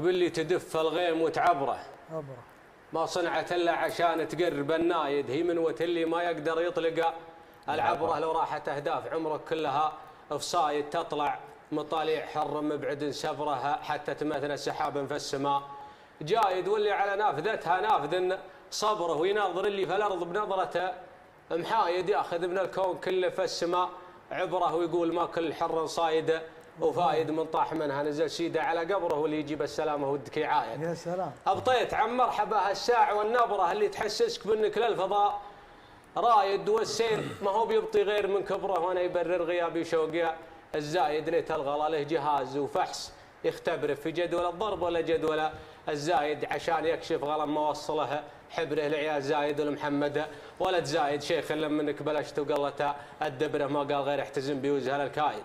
باللي تدف الغيم وتعبره ما صنعت الا عشان تقرب النايد، هي من وتلي ما يقدر يطلق العبره لو راحت اهداف عمرك كلها افصايد، تطلع مطالع حر مبعد سبرها حتى تمثل سحاب في السماء جايد، واللي على نافذتها نافذ صبره ويناظر اللي في الارض بنظرته محايد، ياخذ من الكون كله في السماء عبره ويقول ما كل حر صايده وفايد من طاح منها نزل سيده على قبره واللي يجيب السلامه ودك يعايد. يا سلام ابطيت عن مرحبا هالساعه والنبره اللي تحسسك بانك للفضاء رايد، والسير ما هو بيبطي غير من كبره وانا يبرر غيابي شوقي الزايد، ليت الغلا له جهاز وفحص يختبره في جدول الضرب ولا جدول الزايد عشان يكشف غلا ما وصله حبره لعيال زايد والمحمد ولد زايد، شيخ لما منك بلشت وقلته الدبره ما قال غير احتزم بيوزها الكايد.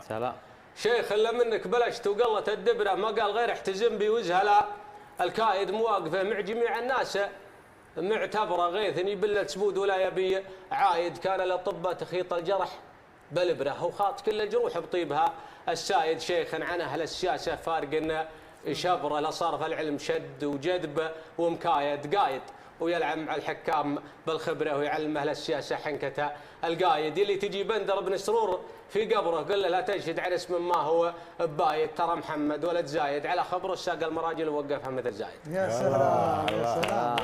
سلام شيخ لما منك بلشت وقلت الدبره ما قال غير احتزم بيوزها الكايد، مواقفه مع جميع الناس معتبره غيث يبل سبود ولا يبي عايد، كان الاطباء تخيط الجرح بالابره وخاط كل الجروح بطيبها السايد، شيخ عن اهل السياسه فارق شبره لصرف العلم شد وجذب ومكايد قايد، ويلعب مع الحكام بالخبره ويعلم اهل السياسه حنكته القايد، اللي تجي بندر بن سرور في قبره قل له لا تنشد عن اسم ما هو بايد، ترى محمد ولد زايد على خبره ساق المراجل ووقفها مثل زايد. يا سلام يا سلام.